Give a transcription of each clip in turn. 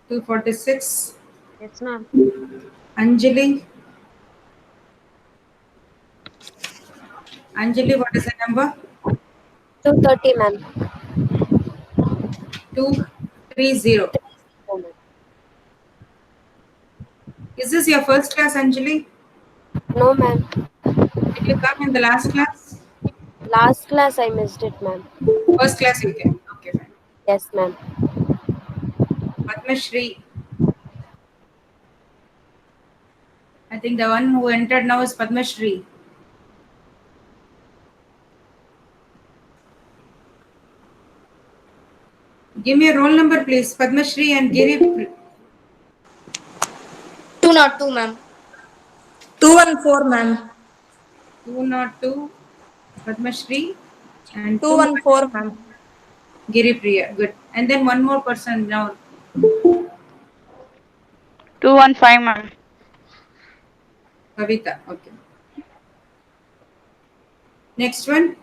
246. Yes, ma'am. Anjali. Anjali, what is the number? 230, ma'am. 230. Oh, ma'am. Is this your first class, Anjali? No, ma'am. Did you come in the last class? Last class I missed it, ma'am. First class you came. Okay, fine. Yes, ma'am. Padma Shri. I think the one who entered now is Padma Shri. Give me a roll number, please. Padma Shri and Giri. 202, ma'am. 214, ma'am. 202. Padma Shri and 214, ma'am. Giri Priya. Good. And then one more person now. 215, ma'am. Kavita. Okay. Next one.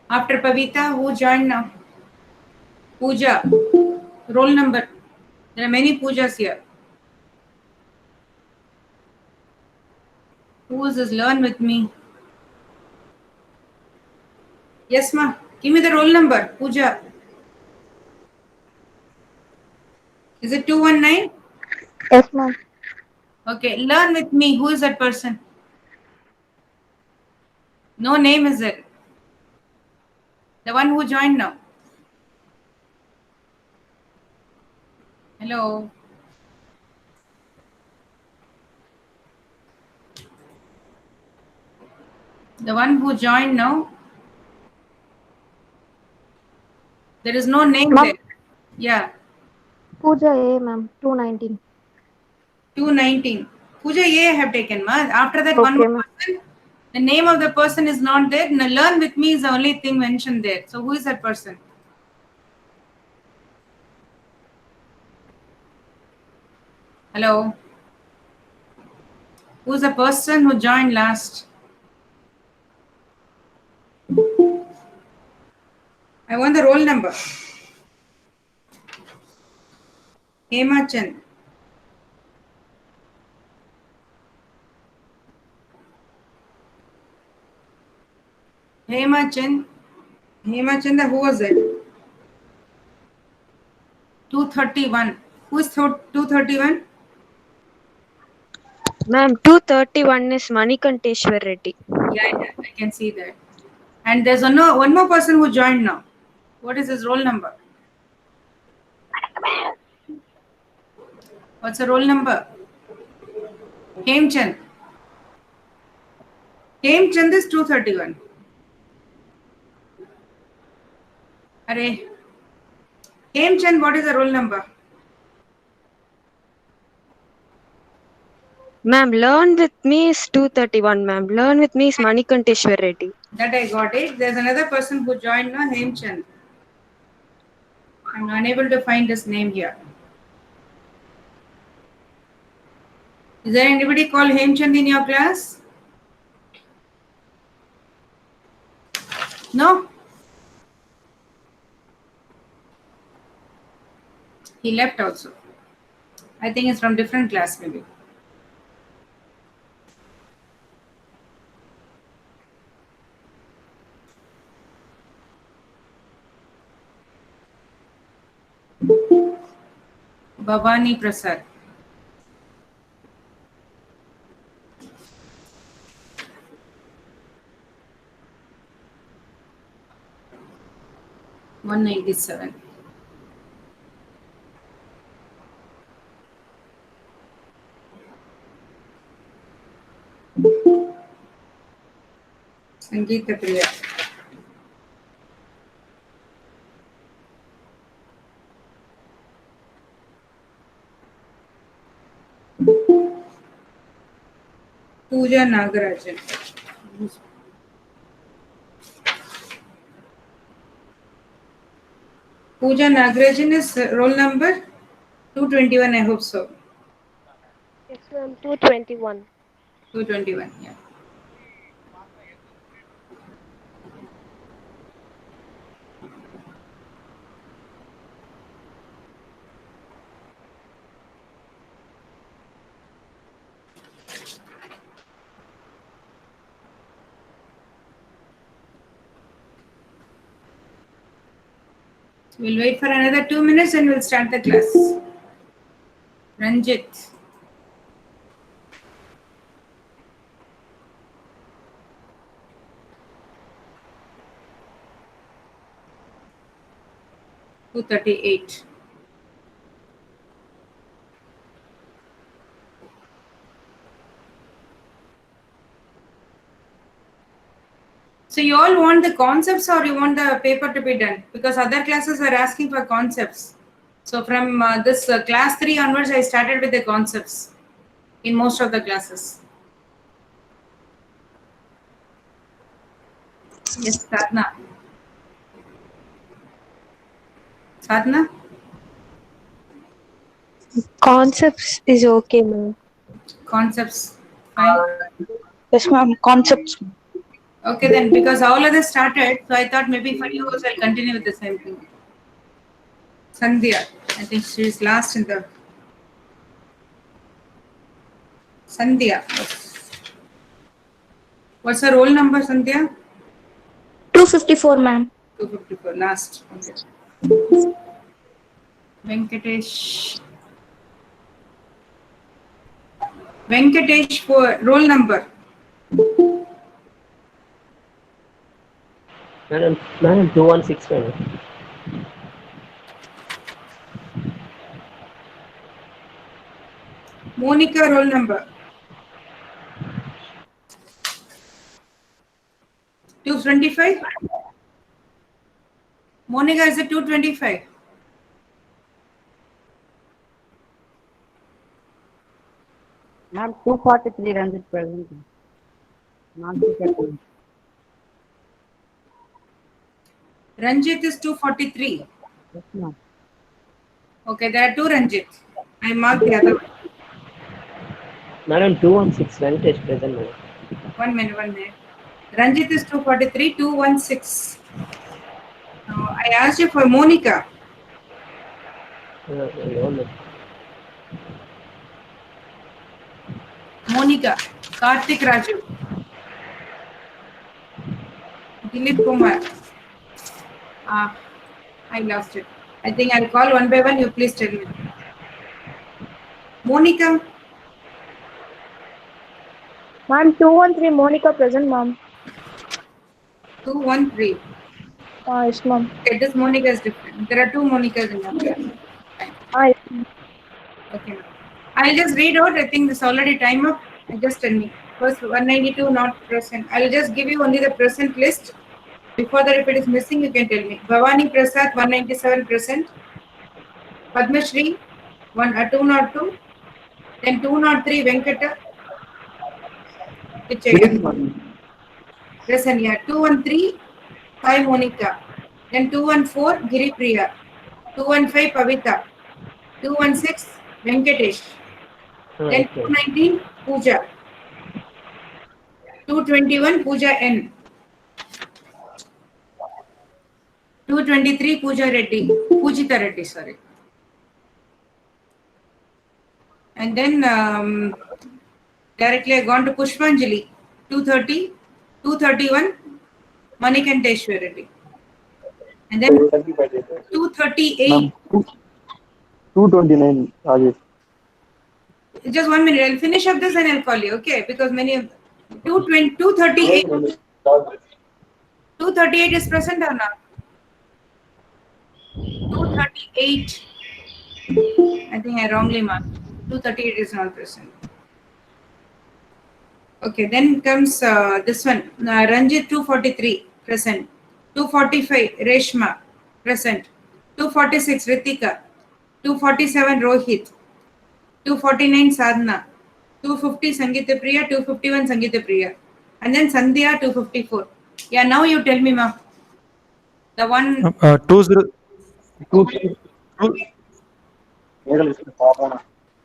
After Pavita, who joined now? Pooja. Roll number. There are many Poojas here. Who is this? Learn with me. Yes, ma. Give me the roll number. Pooja. Is it 219? Yes, ma'am. Okay. Learn with me. Who is that person? No name is it? The one who joined now. Hello. The one who joined now. There is no name Ma'am, there. Yeah. Pooja A, ma'am. 219. 219. Pooja A I have taken, ma. After that, one Okay, more ma'am. person. The name of the person is not there. Now, learn with me is the only thing mentioned there. So who is that person? Hello. Who is the person who joined last? I want the roll number. Hema Chand. Hema Chand. Hema Chand, who was it? 231. Who is 231? Ma'am, 231 is Manikanteshwar Reddy. Yeah, I can see that. And there's one more person who joined now. What is his roll number? What's the roll number? Hemchand. Hemchand is 231. Array. Hemchand, what is the roll number? Ma'am, learn with me is 231, ma'am. Learn with me is Manikanteshwar Reddy. That I got it. There's another person who joined now, Hemchand. I'm unable to find his name here. Is there anybody called Hemchand in your class? No? He left also. I think it's from different class maybe. Bhavani Prasad. One 97. Sangeeta Priya. Pooja Nagarajan. Pooja Nagarajan is roll number 221, I hope so. Yes, ma'am. 221. 221, yeah. We'll wait for another 2 minutes and we'll start the class. Ranjit. Two 38. So you all want the concepts or you want the paper to be done? Because other classes are asking for concepts. So from this class 3 onwards, I started with the concepts in most of the classes. Yes, Sadhna. Sadhna? Concepts is okay, ma'am. Concepts. Fine. Yes, ma'am. Concepts. Okay then, because all others started, so I thought maybe for you also I'll continue with the same thing. Sandhya. I think she's last in the... Sandhya. What's her roll number, Sandhya? 254, ma'am. 254, last. Okay. Venkatesh. Venkatesh for roll number. Madam, 216, madam. Monica roll number. 225. Monica, is it 225? Ma'am, 243 runs at present. Not 230. Ranjit is 243. Yes, ma'am. Okay, there are two Ranjit. I marked the other one. Madam, 216 Venkatesh present, madam. 1 minute. Ranjit is 243, 216. I asked you for Monica. No. Monica. Karthik Raju. Dilip Kumar. I lost it. I think I'll call one by one. You please tell me. Monica. Ma'am, 213 Monica present, ma'am. 213. Yes, ma'am. Okay, this Monica is different. There are two Monicas in your class. Yes. Okay. I'll just read out. I think this already time up. Just tell me. First 192 not present. I'll just give you only the present list. Before that, if it is missing, you can tell me. Bhavani Prasad 197 present. Padma Shri 202. Then 203 Venkata. Which again? Present, yeah. 213 5 Monica. Then 214 Giri Priya. 215 Pavita. 216 Venkatesh. Then 219 Pooja. 221 Pooja N. 223 Pooja Reddy. Pujita Reddy, sorry. And then directly I gone to Pushpanjali. 230, 231 Manikanteshwar Reddy. And then 238. 229, Rajesh. Just 1 minute. I'll finish up this and I'll call you, okay? Because many of 238. 238 is present or not? 238. I think I wrongly marked. 238 is not present. Okay, then comes this one. Ranjit 243 present. 245 Reshma present. 246 Ritika. 247 Rohit. 249 Sadhana. 250 Sangeeta Priya. 251 Sangeeta Priya. And then Sandhya 254. Yeah, now you tell me, ma'am. The one. 20.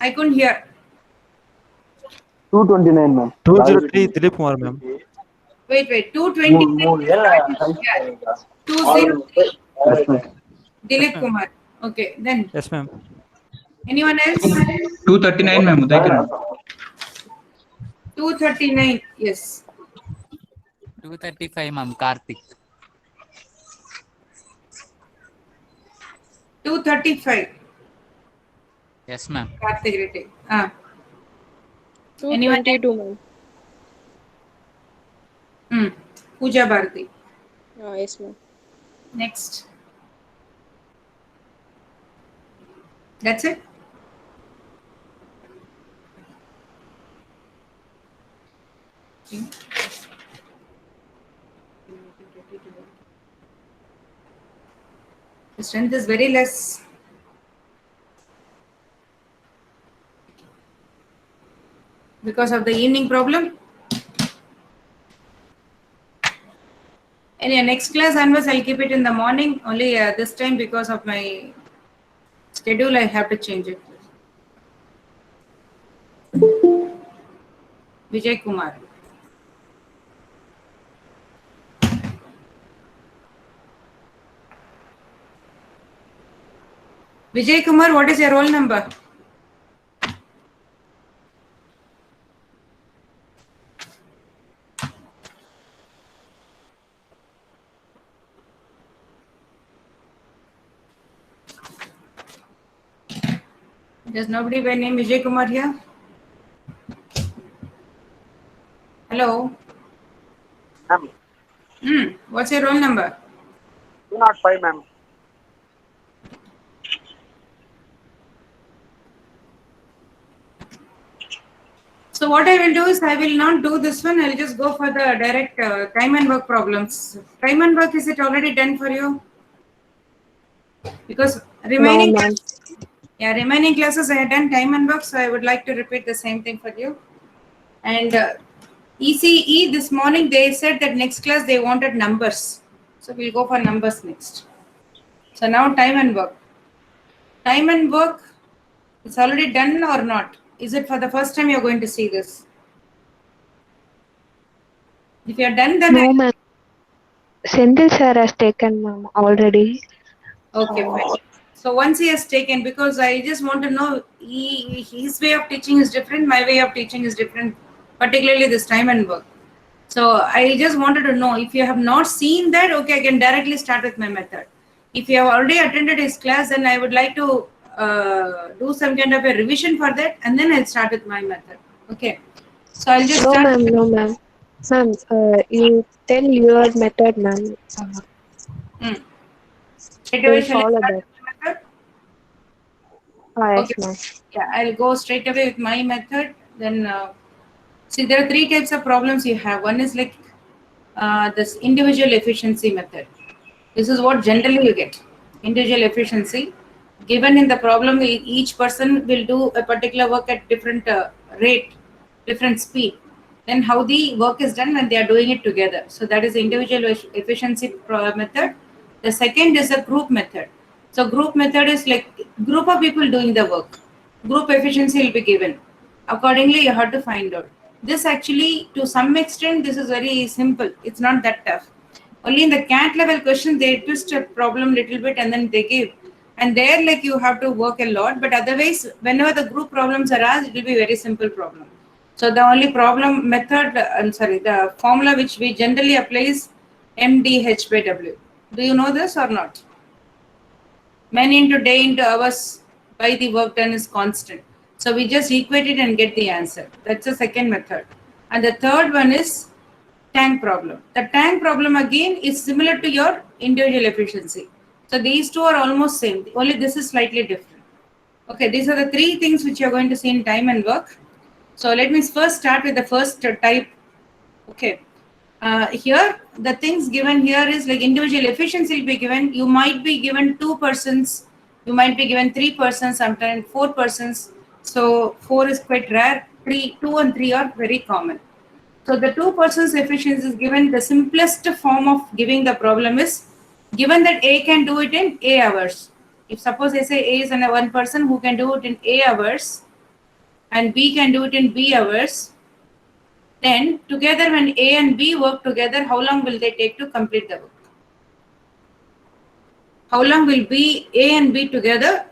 I couldn't hear. 229, ma'am. 203 Dilip Kumar, ma'am. Wait. 220. 203 Dilip Kumar. Okay, then. Yes, ma'am. Anyone else? 239, ma'am. Udai ma'am. 239. Yes. 235, ma'am. Karthik. 235. Yes, ma'am. Karthik Reddy. 222, ma'am. Pooja Bharati. Yes, ma'am. Next. That's it. The strength is very less. Because of the evening problem. Anyway, next class onwards, I'll keep it in the morning. Only this time because of my schedule, I have to change it. Vijay Kumar. Vijay Kumar, what is your roll number? There's nobody by name Vijay Kumar here? Hello? Ma'am, What's your roll number? 205, ma'am. So what I will do is I will not do this one. I'll just go for the direct time and work problems. Time and work, is it already done for you? Because remaining No, ma'am. remaining classes I had done time and work, so I would like to repeat the same thing for you. And ECE this morning they said that next class they wanted numbers, so we'll go for numbers next. So now time and work. Time and work, it's already done or not? Is it for the first time you're going to see this? If you're done, then No, ma'am. Senthil sir has taken, ma'am, already. okay, fine. So once he has taken, because I just want to know, his way of teaching is different, my way of teaching is different, particularly this time and work. So I just wanted to know, if you have not seen that, okay, I can directly start with my method. If you have already attended his class, then I would like to do some kind of a revision for that, and then I'll start with my method. Okay. So I'll just No, start. ma'am. No, ma'am. Ma'am, you tell your method, ma'am. Straight away, We'll shall I follow start that. with my method? Yes, Okay. ma'am. Yeah, I'll go straight away with my method. Then, see, there are three types of problems you have. One is like this individual efficiency method. This is what generally you get. Individual efficiency. Given in the problem, each person will do a particular work at different rate, different speed. Then how the work is done when they are doing it together. So that is the individual efficiency method. The second is a group method. So group method is like group of people doing the work. Group efficiency will be given. Accordingly, you have to find out. This actually, to some extent, this is very simple. It's not that tough. Only in the CAT level question, they twist a problem little bit and then they give. And there, like, you have to work a lot. But otherwise, whenever the group problems are asked, it will be very simple problem. So the only problem method, the formula which we generally apply is MDH by W. Do you know this or not? Men into day into hours by the work done is constant. So we just equate it and get the answer. That's the second method. And the third one is tank problem. The tank problem again is similar to your individual efficiency. So these two are almost same. Only this is slightly different. Okay, these are the three things which you're going to see in time and work. So let me first start with the first type. Okay. Here, the things given here is like individual efficiency will be given. You might be given 2 persons, you might be given 3 persons, sometimes 4 persons. So 4 is quite rare. 2 and 3 are very common. So the 2 persons efficiency is given. The simplest form of giving the problem is given that A can do it in A hours. If suppose I say A is one person who can do it in A hours and B can do it in B hours, then together when A and B work together, how long will they take to complete the work? How long will be A and B together,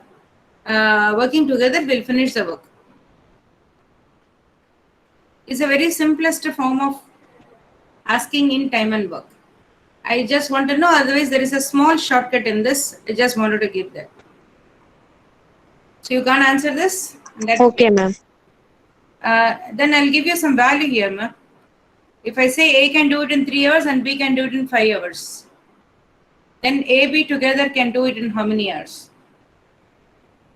working together will finish the work? It's a very simplest form of asking in time and work. I just want to know, otherwise there is a small shortcut in this. I just wanted to give that. So you can't answer this? Okay, ma'am. Then I'll give you some value here, ma'am. If I say A can do it in 3 hours and B can do it in 5 hours, then A, B together can do it in how many hours?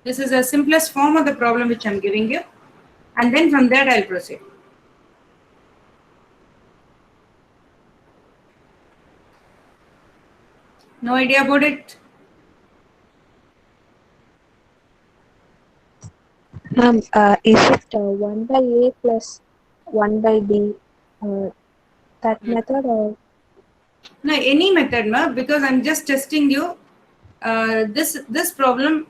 This is the simplest form of the problem which I'm giving you. And then from there I'll proceed. No idea about it? Ma'am, is it 1 by A plus 1 by B? That method or? No, any method, ma, because I'm just testing you. This problem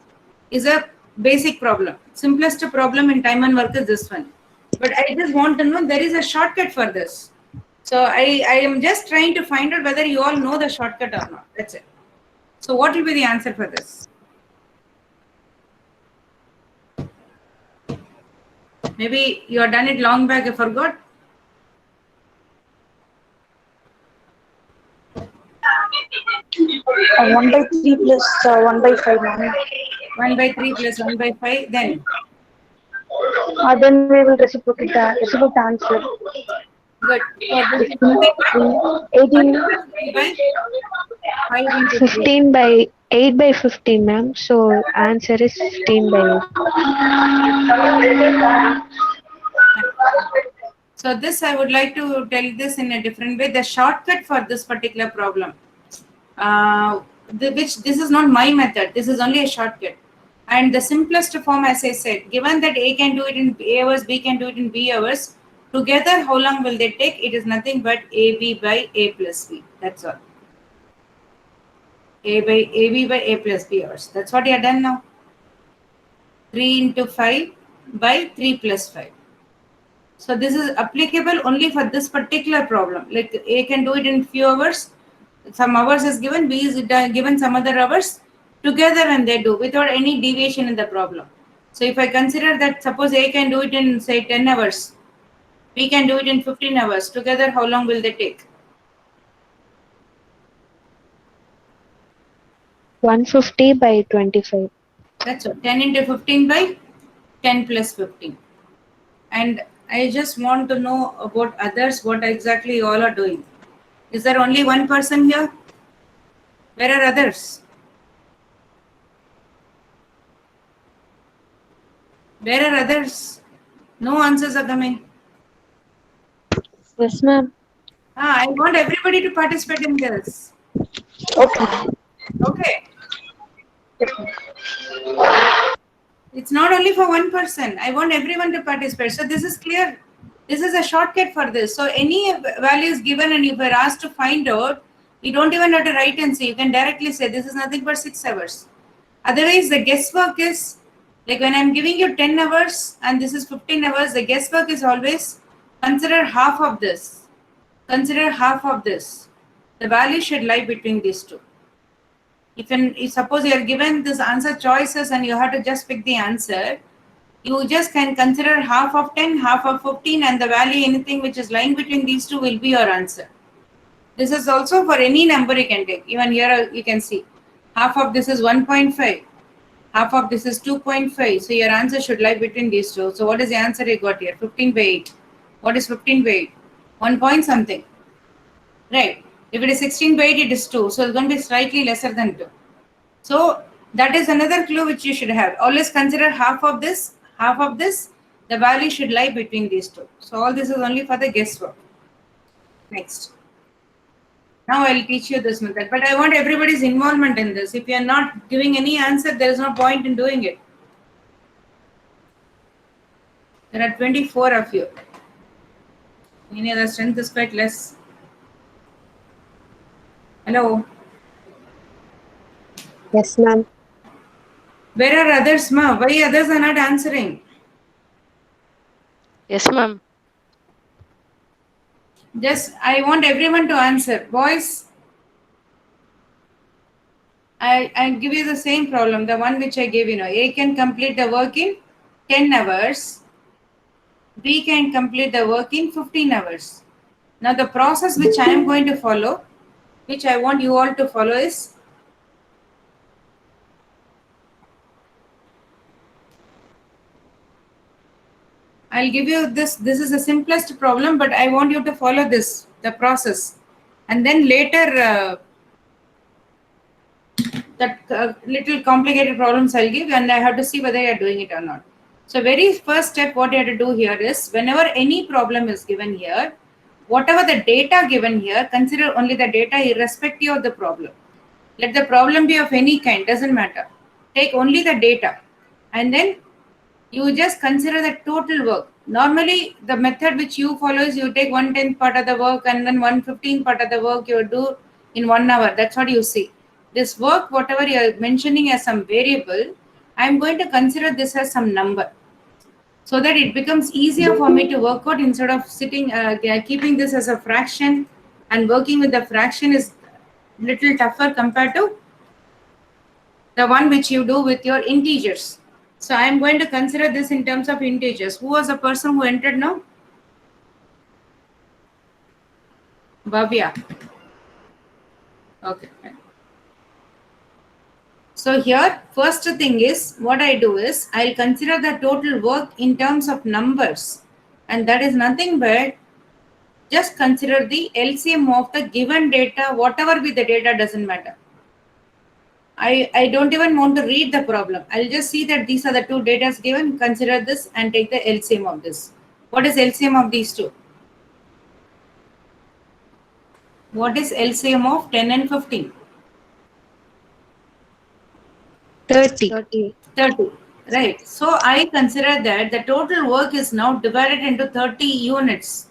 is a basic problem. Simplest problem in time and work is this one. But I just want to know there is a shortcut for this. So I am just trying to find out whether you all know the shortcut or not. That's it. So what will be the answer for this? Maybe you have done it long back, I forgot. One by 3 plus 1 by 5, ma'am. 1 by 3 plus 1 by 5, then? Then we will reciprocate the answer. Good. So this is 18. 3 by 5 into 3. 15 by 8 by 15, ma'am. So answer is 15 by 8. So this I would like to tell this in a different way. The shortcut for this particular problem, which this is not my method. This is only a shortcut. And the simplest form, as I said, given that A can do it in A hours, B can do it in B hours, together how long will they take? It is nothing but AB by A plus B. That's all. AB by A plus B hours. That's what you have done now. 3 into 5 by 3 plus 5. So this is applicable only for this particular problem. Like A can do it in few hours, some hours is given, B is given some other hours, together when they do without any deviation in the problem. So if I consider that suppose A can do it in say 10 hours, B can do it in 15 hours, together how long will they take? 150 by 25. That's all. 10 into 15 by 10 plus 15. And I just want to know about others, what exactly you all are doing. Is there only one person here? Where are others? Where are others? No answers are coming. Yes, ma'am. I want everybody to participate in this. Okay. Okay. It's not only for one person. I want everyone to participate. So this is clear. This is a shortcut for this. So any value is given and if you're asked to find out, you don't even have to write and say. You can directly say this is nothing but 6 hours. Otherwise, the guesswork is like when I'm giving you 10 hours and this is 15 hours, the guesswork is always consider half of this. Consider half of this. The value should lie between these two. If suppose you are given this answer choices and you have to just pick the answer, you just can consider half of 10, half of 15 and the value anything which is lying between these two will be your answer. This is also for any number you can take. Even here you can see half of this is 1.5, half of this is 2.5. So your answer should lie between these two. So what is the answer you got here? 15 by 8. What is 15 by 8? 1 point something. Right. If it is 16 by 8, it is 2. So it's going to be slightly lesser than 2. So that is another clue which you should have. Always consider half of this, the value should lie between these two. So all this is only for the guesswork. Next. Now I'll teach you this method. But I want everybody's involvement in this. If you are not giving any answer, there is no point in doing it. There are 24 of you. Any other strength is quite less. Hello. Yes, ma'am. Where are others, ma? Why others are not answering? Yes, ma'am. Just, I want everyone to answer. Boys, I give you the same problem, the one which I gave you. A can complete the work in 10 hours. B can complete the work in 15 hours. Now the process which I am going to follow, which I want you all to follow is, I'll give you this. This is the simplest problem, but I want you to follow the process. And then later, that little complicated problems I'll give, and I have to see whether you're doing it or not. So very first step, what you have to do here is, whenever any problem is given here, whatever the data given here, consider only the data irrespective of the problem. Let the problem be of any kind, doesn't matter. Take only the data, and then you just consider the total work. Normally, the method which you follow is you take 1/10 part of the work and then 1/15 part of the work you do in 1 hour. That's what you see. This work, whatever you are mentioning as some variable, I'm going to consider this as some number, so that it becomes easier for me to work out instead of sitting, keeping this as a fraction, and working with the fraction is little tougher compared to the one which you do with your integers. So I am going to consider this in terms of integers. Who was the person who entered now? Bhavya. Okay. So here, first thing is, what I do is, I'll consider the total work in terms of numbers. And that is nothing but, just consider the LCM of the given data, whatever be the data, doesn't matter. I don't even want to read the problem. I'll just see that these are the two data given, consider this and take the LCM of this. What is LCM of these two? What is LCM of 10 and 15? 30. 30, right. So I consider that the total work is now divided into 30 units,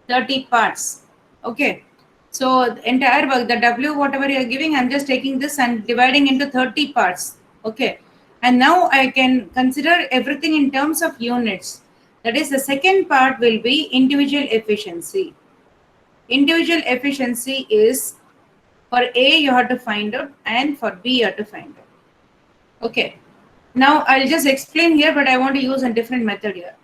30 parts. Okay. So the entire work, the W, whatever you are giving, I'm just taking this and dividing into 30 parts. Okay. And now I can consider everything in terms of units. That is, the second part will be individual efficiency. Individual efficiency is, for A you have to find out, and for B you have to find out. Okay. Now I'll just explain here, but I want to use a different method here.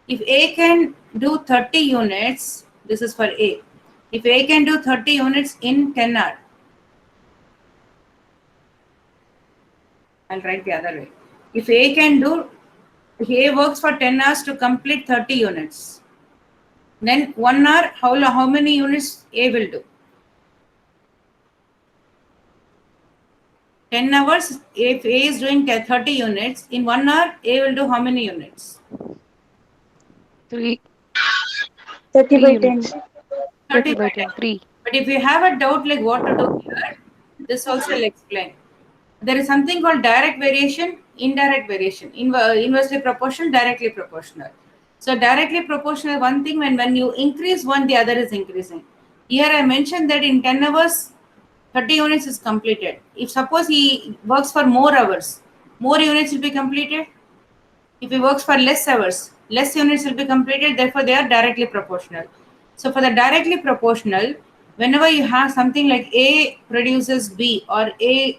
If A can do 30 units, this is for A. If A can do 30 units in 10 hours, I'll write the other way. If A can do, if A works for 10 hours to complete 30 units, then 1 hour, how many units A will do? 10 hours, if A is doing 30 units, in 1 hour, A will do how many units? 3. 30 by 10. 30 by 10. 3. But if you have a doubt like what to do here, this also will explain. There is something called direct variation, indirect variation, inversely proportional, directly proportional. So directly proportional, one thing, when you increase one, the other is increasing. Here I mentioned that in 10 hours, 30 units is completed. If suppose he works for more hours, more units will be completed. If he works for less hours, less units will be completed. Therefore, they are directly proportional. So for the directly proportional, whenever you have something like A produces B or A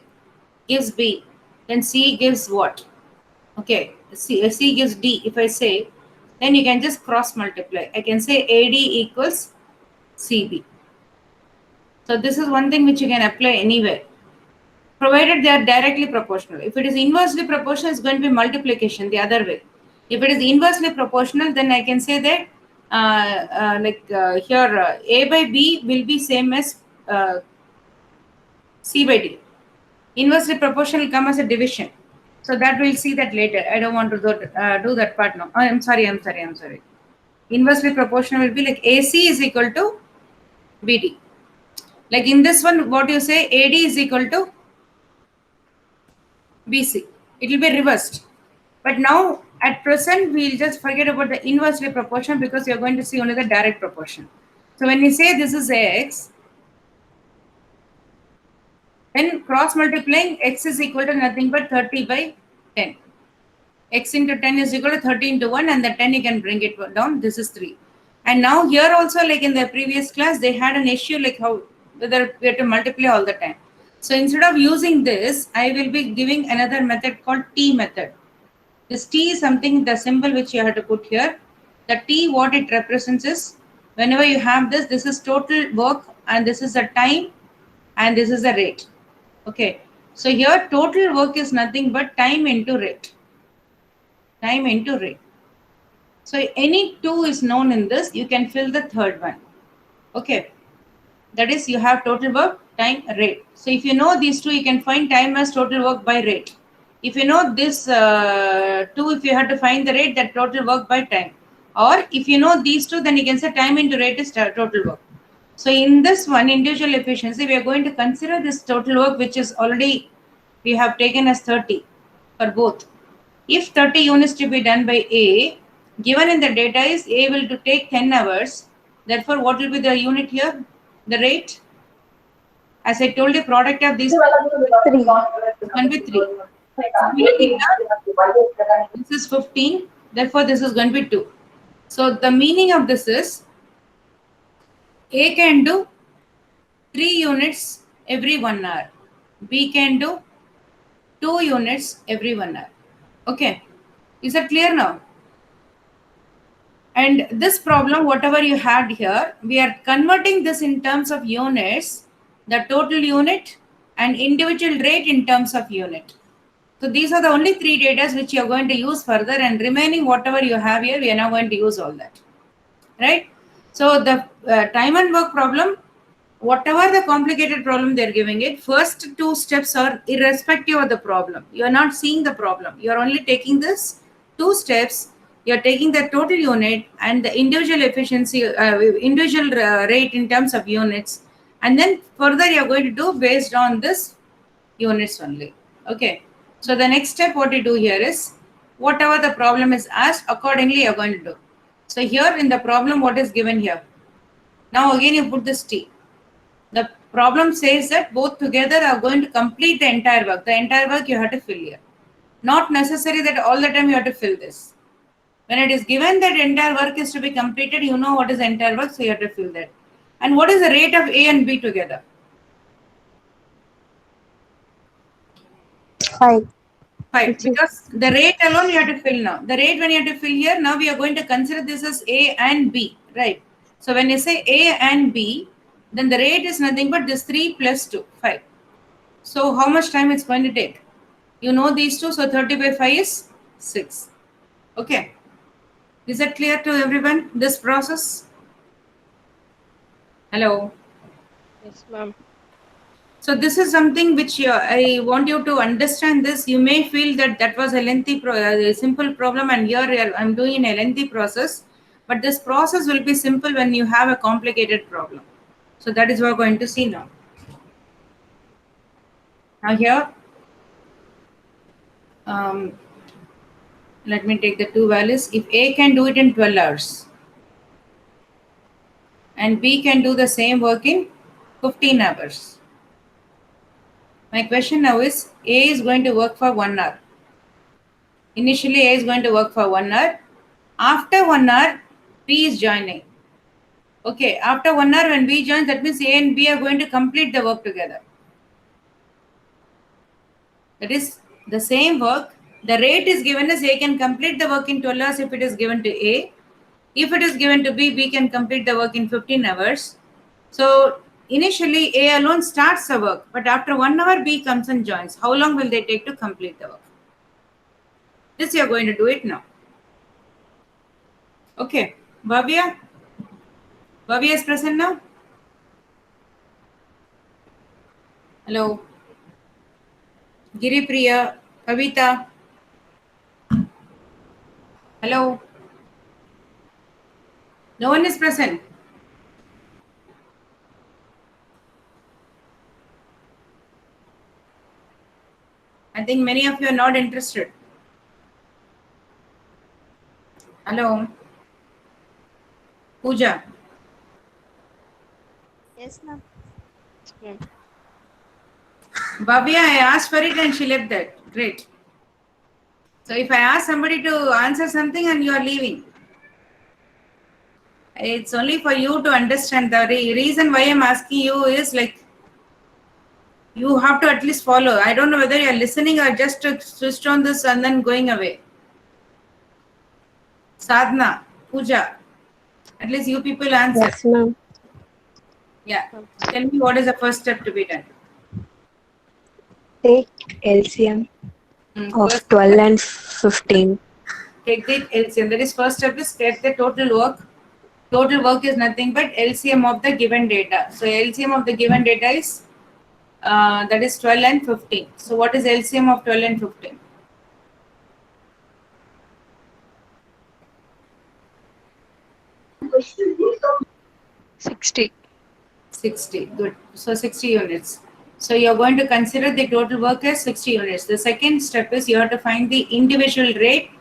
gives B, then C gives what? Okay, C gives D. If I say, then you can just cross multiply. I can say AD equals CB. So this is one thing which you can apply anywhere, provided they are directly proportional. If it is inversely proportional, it's going to be multiplication the other way. If it is inversely proportional, then I can say that here A by B will be same as C by D. Inversely proportional will come as a division. So that we'll see that later. I don't want to do that part now. Oh, I'm sorry. Inversely proportional will be like AC is equal to BD. Like in this one, what you say, AD is equal to BC. It will be reversed. But now, at present, we'll just forget about the inversely proportional because you're going to see only the direct proportion. So when we say this is X, then cross multiplying, X is equal to nothing but 30 by 10. X into 10 is equal to 30 into 1, and the 10 you can bring it down. This is 3. And now here also, like in the previous class, they had an issue like whether we have to multiply all the time. So instead of using this, I will be giving another method called T method. This T is something, the symbol which you have to put here. The T, what it represents is, whenever you have this, this is total work, and this is the time, and this is the rate. Okay. So here total work is nothing but time into rate. Time into rate. So any 2 is known in this, you can fill the third one. Okay. That is, you have total work, time, rate. So if you know these two, you can find time as total work by rate. If you know this 2, if you have to find the rate, that total work by time. Or if you know these two, then you can say time into rate is total work. So in this one, individual efficiency, we are going to consider this total work, which is already we have taken as 30 for both. If 30 units to be done by A, given in the data is A will to take 10 hours. Therefore, what will be the unit here? The rate? As I told you, product of these 3. 1 3. This is 15. Therefore, this is going to be 2. So the meaning of this is A can do 3 units every 1 hour. B can do 2 units every 1 hour. Okay. Is that clear now? And this problem, whatever you had here, we are converting this in terms of units, the total unit and individual rate in terms of unit. So these are the only 3 data which you are going to use further, and remaining whatever you have here, we are now going to use all that. Right? So the time and work problem, whatever the complicated problem they are giving it, first 2 steps are irrespective of the problem. You are not seeing the problem. You are only taking this 2 steps. You are taking the total unit and the individual efficiency, individual rate in terms of units. And then further you are going to do based on this units only. Okay. So the next step what you do here is, whatever the problem is asked, accordingly you are going to do. So here in the problem, what is given here? Now again you put this T. The problem says that both together are going to complete the entire work. The entire work you have to fill here. Not necessary that all the time you have to fill this. When it is given that entire work is to be completed, you know what is the entire work, so you have to fill that. And what is the rate of A and B together? 5. 5. Because the rate alone you have to fill now. The rate when you have to fill here, now we are going to consider this as A and B, right? So when you say A and B, then the rate is nothing but this 3 plus 2, 5. So how much time it's going to take? You know these two, so 30 by 5 is 6. Okay. Is that clear to everyone, this process? Hello? Yes, ma'am. So this is something which I want you to understand this. You may feel that that was a lengthy, simple problem, and here I'm doing a lengthy process. But this process will be simple when you have a complicated problem. So that is what we're going to see now. Now here, let me take the 2 values. If A can do it in 12 hours and B can do the same work in 15 hours. My question now is, A is going to work for 1 hour. Initially, A is going to work for 1 hour. After 1 hour, B is joining. Okay, after 1 hour when B joins, that means A and B are going to complete the work together. That is the same work. The rate is given as A can complete the work in 12 hours if it is given to A. If it is given to B, B can complete the work in 15 hours. So initially A alone starts the work, but after 1 hour B comes and joins. How long will they take to complete the work? This you are going to do it now. Okay, Bhavya? Bhavya is present now? Hello? Giripriya, Kavita? Hello? No one is present. I think many of you are not interested. Hello? Pooja? Yes, ma'am. Bhavya, I asked for it and she left that. Great. So if I ask somebody to answer something and you are leaving, it's only for you to understand. The reason why I'm asking you is like, you have to at least follow. I don't know whether you're listening or just switched on this and then going away. Sadhana, Pooja, at least you people answer. Yes, ma'am. Yeah. Tell me what is the first step to be done. Take LCM of First, 12 and 15. take the LCM. That is first step is get the total work. Total work is nothing but LCM of the given data. So LCM of the given data is that is 12 and 15. So what is LCM of 12 and 15? 60. 60. Good. So 60 units. So you're going to consider the total work as 60 units. The second step is you have to find the individual rate.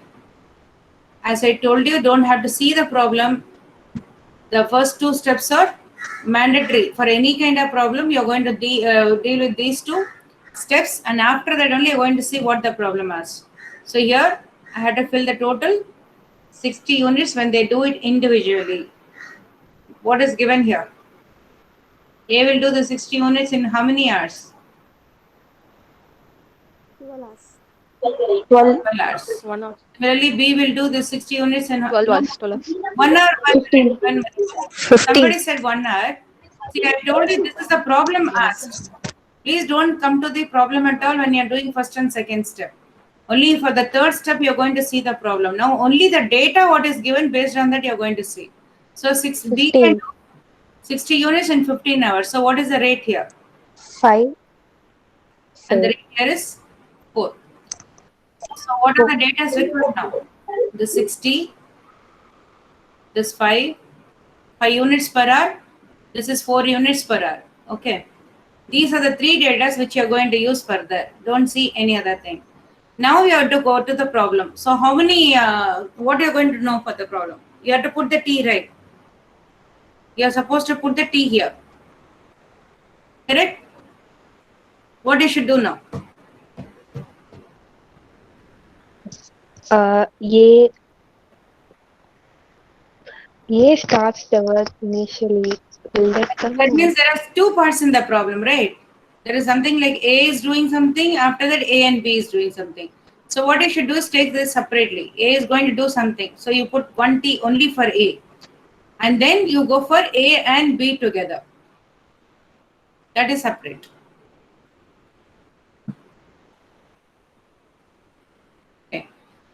As I told you, don't have to see the problem. The first two steps are mandatory. For any kind of problem, you're going to deal with these two steps, and after that only you're going to see what the problem is. So here, I had to fill the total 60 units when they do it individually. What is given here? A will do the 60 units in how many hours? 12 hours. 12. 12 hours. 1 hour. Similarly, B will do the 60 units in 12 hours. 12 hours. 1 hour. 15. When 15. somebody said 1 hour, see, I told you this is the problem asked. Please don't come to the problem at all when you're doing first and second step. Only for the third step, you're going to see the problem. Now, only the data, what is given, based on that, you're going to see. So, B can 15. do 60 units in 15 hours. So, what is the rate here? 5. And the 4. rate here is 4. So, what are the data required now? The 60, this 5 units per hour, this is 4 units per hour. Okay. These are the 3 data which you're going to use further. Don't see any other thing. Now you have to go to the problem. So how many, what you're going to know for the problem? You have to put the T right. You're supposed to put the T here. Correct? What you should do now? A starts the work initially. Will that come? That means there are 2 parts in the problem, right? There is something like A is doing something, after that A and B is doing something. So what you should do is take this separately. A is going to do something. So you put 1 T only for A. And then you go for A and B together. That is separate. Okay.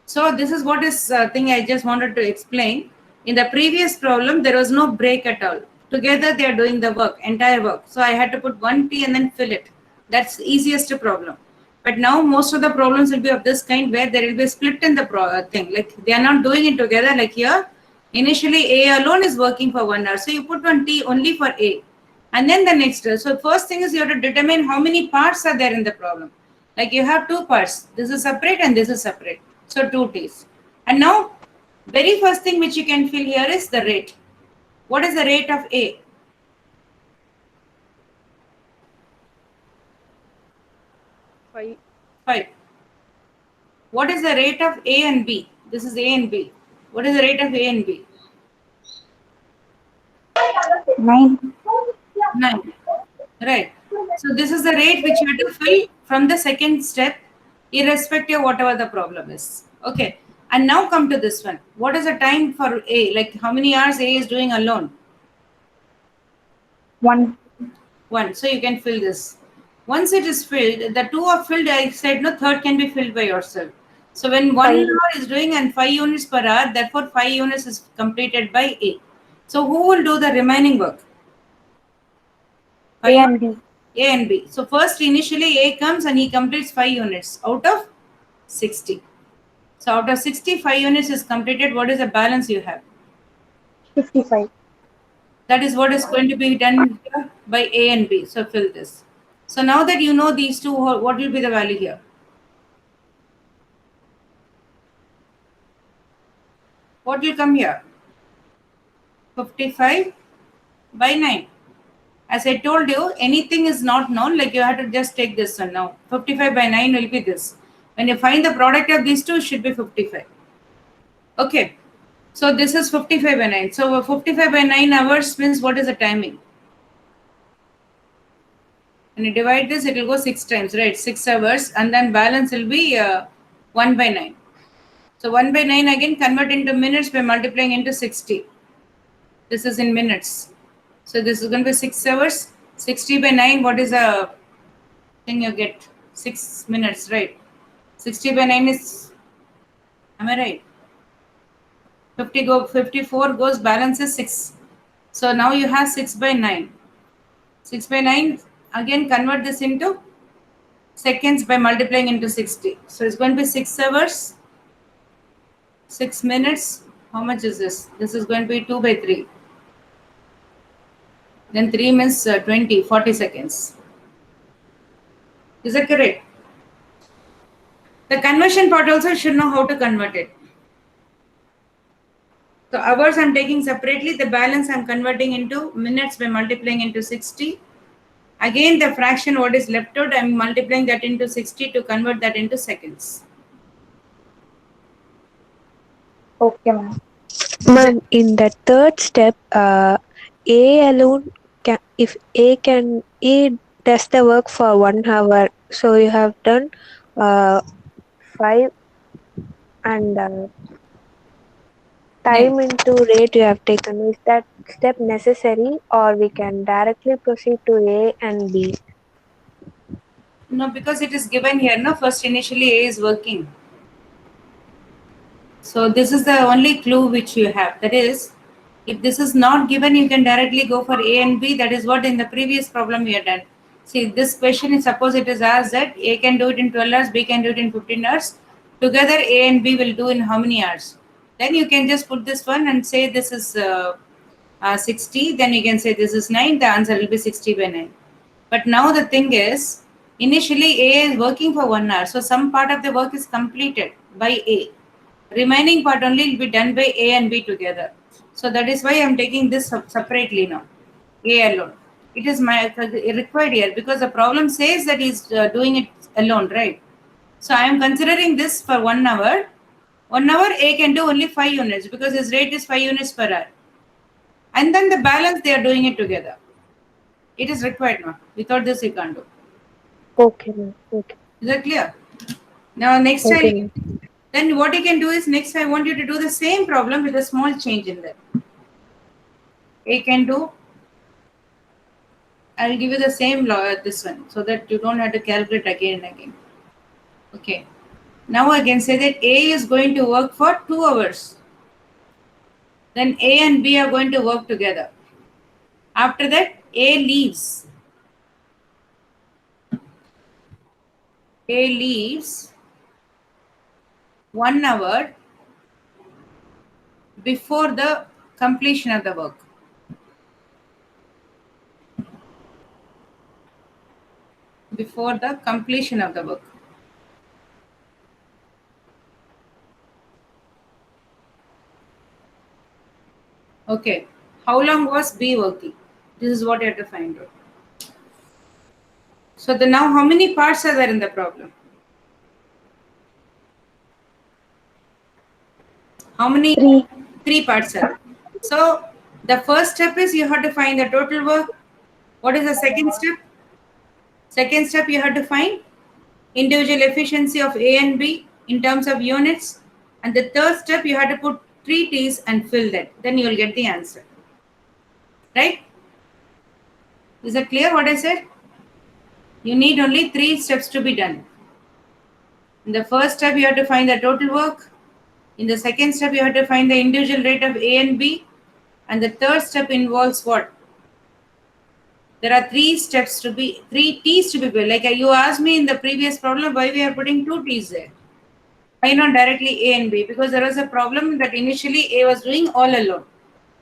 So this is what is thing I just wanted to explain. In the previous problem, there was no break at all. Together they are doing the work, entire work. So I had to put 1 T and then fill it. That's the easiest problem. But now most of the problems will be of this kind where there will be a split in the thing. Like they are not doing it together. Like here, initially A alone is working for 1 hour. So you put 1 T only for A. And then the next. So first thing is you have to determine how many parts are there in the problem. Like you have 2 parts. This is separate and this is separate. So 2 T's. And now, very first thing which you can fill here is the rate. What is the rate of A? 5. What is the rate of A and B? This is A and B. What is the rate of A and B? 9. 9. Right. So this is the rate which you have to fill from the second step, irrespective of whatever the problem is. Okay. And now come to this one. What is the time for A? Like how many hours A is doing alone? 1. 1. So you can fill this. Once it is filled, the 2 are filled. I said no, third can be filled by yourself. So when 1 hour is doing and 5 units per hour, therefore 5 units is completed by A. So who will do the remaining work? A and B. A and B. So first initially A comes and he completes 5 units out of 60. So out of 65 units is completed, what is the balance you have? 55. That is what is going to be done here by A and B. So fill this. So now that you know these two, what will be the value here? What will come here? 55 by 9. As I told you, anything is not known, like you have to just take this one now. 55 by 9 will be this. When you find the product of these two, it should be 55. Okay. So this is 55 by 9. So 55 by 9 hours means what is the timing? When you divide this, it will go 6 times, right? 6 hours, and then balance will be 1 by 9. So 1 by 9 again convert into minutes by multiplying into 60. This is in minutes. So this is going to be 6 hours. 60 by 9, what is the thing you get? 6 minutes, right? 60 by 9 is, am I right? 54 goes, balance is 6. So now you have 6 by 9. 6 by 9, again convert this into seconds by multiplying into 60. So it's going to be 6 hours, 6 minutes. How much is this? This is going to be 2 by 3. Then 3 means 20, 40 seconds. Is that correct? The conversion part also you should know how to convert it. So hours I'm taking separately, the balance I'm converting into minutes by multiplying into 60. Again, the fraction what is left out, I'm multiplying that into 60 to convert that into seconds. Okay, ma'am. Ma'am, in the third step, A alone can, if A does the work for 1 hour, so you have done 5 and time into rate you have taken. Is that step necessary, or we can directly proceed to A and B? No, because it is given here, no? First, initially A is working. So this is the only clue which you have. That is, if this is not given, you can directly go for A and B. That is what in the previous problem we had done. See, this question is, suppose it is asked that A can do it in 12 hours, B can do it in 15 hours. Together, A and B will do in how many hours? Then you can just put this one and say this is 60. Then you can say this is 9. The answer will be 60 by 9. But now the thing is, initially A is working for 1 hour. So some part of the work is completed by A. Remaining part only will be done by A and B together. So that is why I am taking this separately now. A alone. It is required here because the problem says that he's doing it alone, right? So I am considering this for 1 hour. 1 hour A can do only 5 units because his rate is 5 units per hour. And then the balance they are doing it together. It is required now. Without this you can't do. Okay, ma'am. Okay. Is that clear? Now next Okay, time, ma'am. then what you can do is next I want you to do the same problem with a small change in there. A can do, I'll give you the same law this one so that you don't have to calculate again and again. Okay. Now I can say that A is going to work for 2 hours. Then A and B are going to work together. After that, A leaves. A leaves 1 hour before the completion of the work. Before the completion of the work. Okay. How long was B working? This is what you have to find out. So now how many parts are there in the problem? How many? 3. 3 parts are there. So the first step is you have to find the total work. What is the second step? Second step you have to find individual efficiency of A and B in terms of units. And the third step you have to put 3 T's and fill that. Then you will get the answer. Right? Is that clear what I said? You need only 3 steps to be done. In the first step, you have to find the total work. In the second step, you have to find the individual rate of A and B. And the third step involves what? There are 3 steps to be, 3 T's to be built. Like you asked me in the previous problem, why we are putting 2 T's there? Why not directly A and B? Because there was a problem that initially A was doing all alone.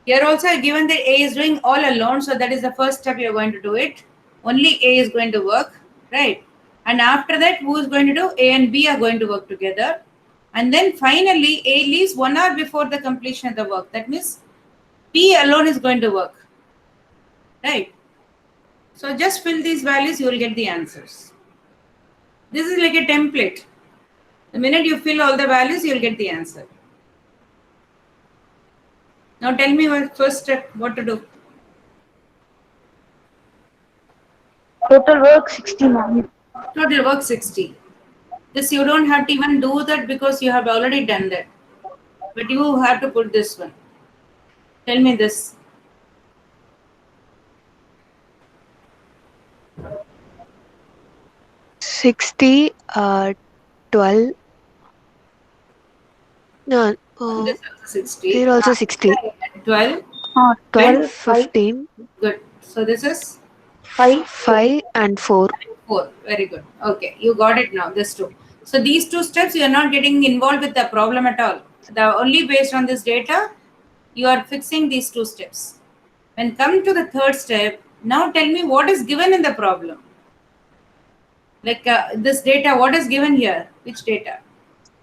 Here also given that A is doing all alone, so that is the first step you are going to do it. Only A is going to work, right? And after that, who is going to do? A and B are going to work together. And then finally, A leaves 1 hour before the completion of the work. That means P alone is going to work, right? So just fill these values, you will get the answers. This is like a template. The minute you fill all the values, you will get the answer. Now tell me what first step, what to do. Total work 60, ma'am. Total work 60. This you don't have to even do that because you have already done that. But you have to put this one. Tell me this. $60, 12, No, And this also 60. here also 60. 12. 12, 5, 15, Good. So this is 5, 5 and 4. 4. Very good. Okay, you got it now. This two. So these two steps, you are not getting involved with the problem at all. The only based on this data, you are fixing these two steps. When come to the third step, now tell me what is given in the problem. Like this data, what is given here? Which data?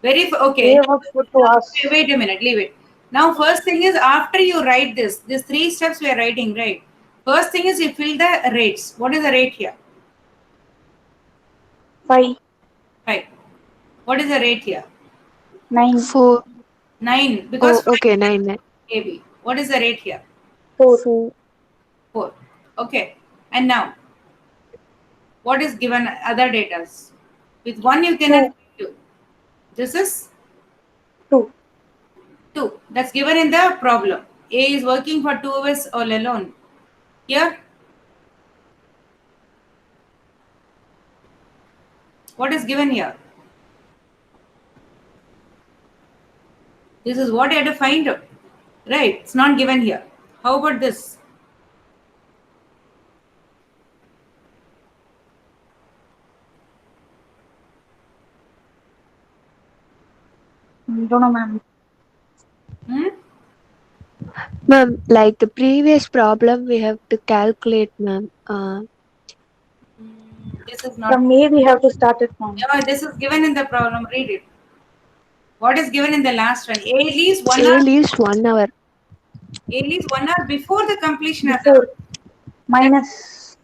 Okay. A was put to us. Wait a minute. Leave it. Now, first thing is after you write this, these 3 steps we are writing, right? First thing is you fill the rates. What is the rate here? 5, 5. What is the rate here? 9, 4. 9. Because Oh, okay, 9. 9. AB. What is the rate here? 4, 4. Okay. And now, what is given other data? With 1 you cannot do. This is 2, 2. That's given in the problem. A is working for 2 hours all alone. Here, what is given here? This is what you have to find out. Right, it's not given here. How about this? don't know, ma'am. Ma'am, like the previous problem, we have to calculate, ma'am. This is not. From A, we have to start it from. Yeah, this is given in the problem. Read it. What is given in the last one? A leaves 1 A hour. leaves 1 hour. A leaves 1 hour before the completion of Before. the. Minus.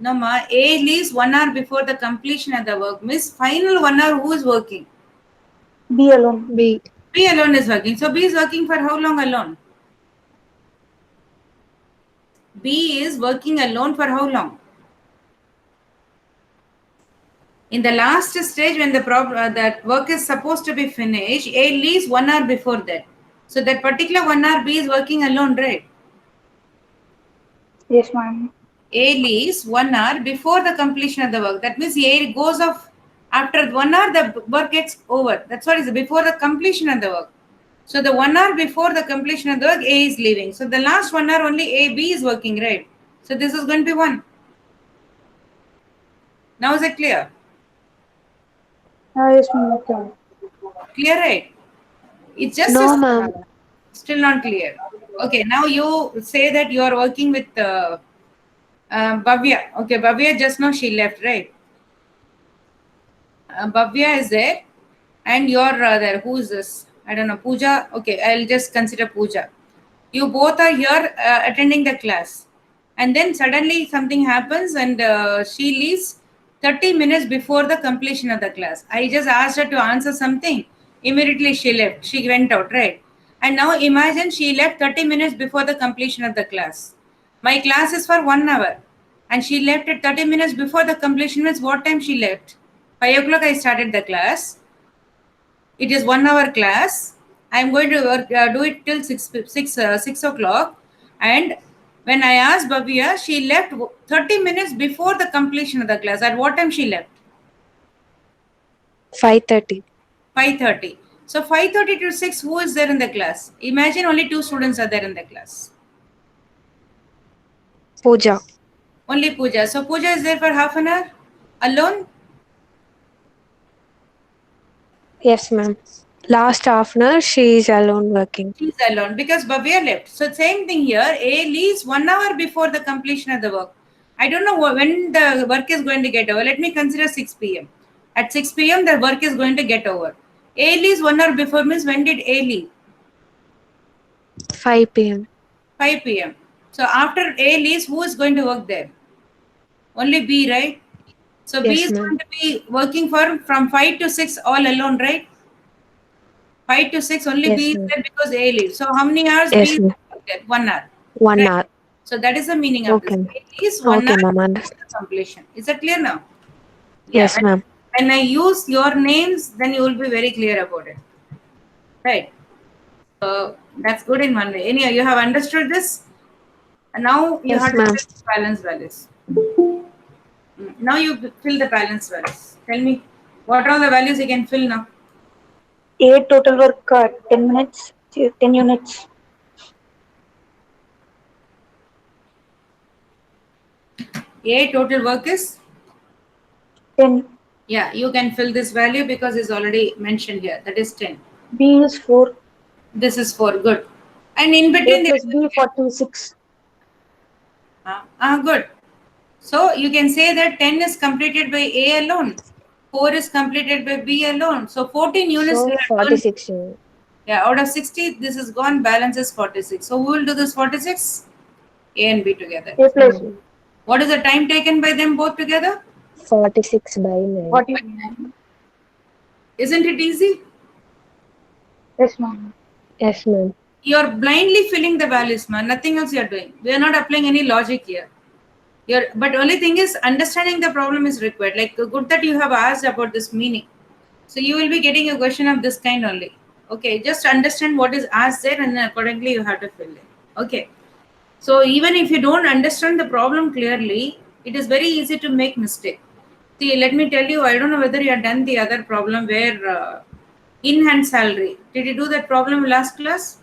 No, ma. A leaves 1 hour before the completion of the work. Miss, final 1 hour, who is working? B alone. B. B alone is working. So B is working for how long alone? B is working alone for how long? In the last stage, when the that work is supposed to be finished, A leaves 1 hour before that. So that particular 1 hour B is working alone, right? Yes, ma'am. A leaves 1 hour before the completion of the work. That means A goes off after 1 hour, the work gets over. That's what is before the completion of the work. So the 1 hour before the completion of the work, A is leaving. So the last 1 hour only A, B is working, right? So this is going to be 1. Now is it clear? Yes, ma'am. Okay. Clear, right? It's just No, ma'am. still not clear. Okay, now you say that you are working with Bhavya. Okay, Bhavya just now she left, right? Bhavya is there, and you're there. Who is this? I don't know. Pooja. Okay, I'll just consider Pooja. You both are here attending the class, and then suddenly something happens, and she leaves 30 minutes before the completion of the class. I just asked her to answer something. Immediately she left. She went out, right? And now imagine she left 30 minutes before the completion of the class. My class is for 1 hour, and she left at 30 minutes before the completion. Means what time she left? 5 o'clock I started the class. It is 1 hour class. I am going to do it till 6 o'clock. And when I asked Bhavya, she left 30 minutes before the completion of the class. At what time she left? 5:30. 5:30. So 5:30 to 6, who is there in the class? Imagine only 2 students are there in the class. Pooja. Only Pooja. So Pooja is there for half an hour alone? Yes, ma'am. Last half an hour, she is alone working. She's alone because Bhavya left. So same thing here. A leaves 1 hour before the completion of the work. I don't know when the work is going to get over. Let me consider 6 p.m. At 6 p.m. the work is going to get over. A leaves 1 hour before means when did A leave? 5 p.m. 5 p.m. So after A leaves, who is going to work there? Only B, right? So B Yes, is ma'am. going to be working for from 5 to 6 all alone, right? 5 to 6 only Yes, B is ma'am. there because A leaves. So how many hours Yes, B is ma'am. there? 1 hour. 1 Right. hour. So that is the meaning of Okay. this. At least 1 Okay, hour ma'am. before the completion. Is that clear now? Yes, ma'am. When I use your names, then you will be very clear about it. Right. So that's good in one way. Anyhow, you have understood this. And now you Yes, have to ma'am. fill the balance values. Now you fill the balance values. Tell me, what are all the values you can fill now? A total work 10 minutes, 10 units. A total work is 10. Yeah, you can fill this value because it's already mentioned here. That is 10. B is 4. This is 4. Good. And in A between, plus B 46. good. So you can say that 10 is completed by A alone. 4 is completed by B alone. So 14 units. So we have done. 46. Yeah, out of 60, this is gone. Balance is 46. So who will do this 46? A and B together. A plus B. What is the time taken by them both together? 46 by 9. 49. Isn't it easy? Yes, ma'am. Yes, ma'am. You're blindly filling the values, man. Nothing else you're doing. We are not applying any logic here. But only thing is understanding the problem is required. Like good that you have asked about this meaning. So you will be getting a question of this kind only. Okay, just understand what is asked there and then accordingly you have to fill in. Okay. So even if you don't understand the problem clearly, it is very easy to make mistake. See, let me tell you, I don't know whether you have done the other problem where in-hand salary. Did you do that problem last class?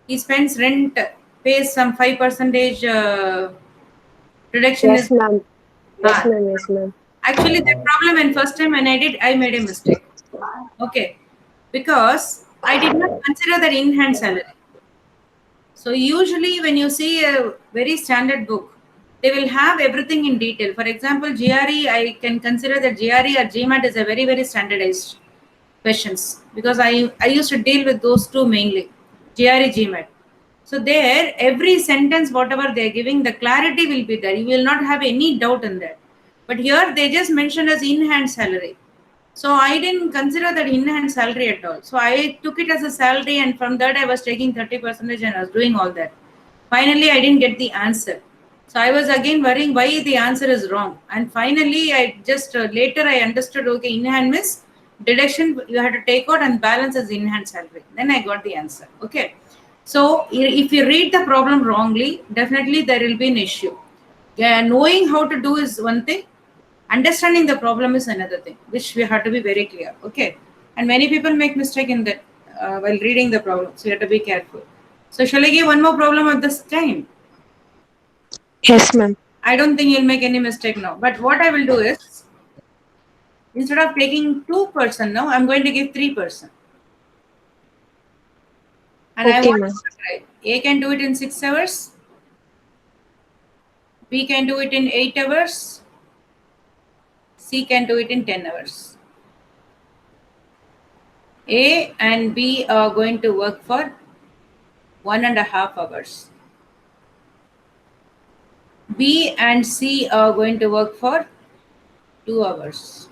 He spends rent, pays some 5% reduction. Yes, ma'am. Yes, ma'am. Yes, ma'am. Actually, that problem when first time when I did, I made a mistake. Okay, because I did not consider that in-hand salary. So usually when you see a very standard book, they will have everything in detail. For example, GRE, I can consider that GRE or GMAT is a very, very standardized questions because I used to deal with those two mainly, GRE, GMAT. So there, every sentence, whatever they're giving, the clarity will be there. You will not have any doubt in that. But here they just mentioned as in-hand salary. So I didn't consider that in-hand salary at all. So I took it as a salary, and from that I was taking 30% and I was doing all that. Finally, I didn't get the answer. So I was again worrying why the answer is wrong. And finally, I just later I understood, okay, in-hand means deduction you have to take out and balance as in-hand salary. Then I got the answer. Okay. So if you read the problem wrongly, definitely there will be an issue. Yeah, knowing how to do is one thing. Understanding the problem is another thing, which we have to be very clear. Okay. And many people make mistake in that while reading the problem. So you have to be careful. So shall I give one more problem at this time? Yes, ma'am. I don't think you'll make any mistake now. But what I will do is, instead of taking 2% now, I'm going to give 3%. And Okay, I want ma'am. to try. A can do it in 6 hours. B can do it in 8 hours. C can do it in 10 hours. A and B are going to work for 1.5 hours. B and C are going to work for 2 hours.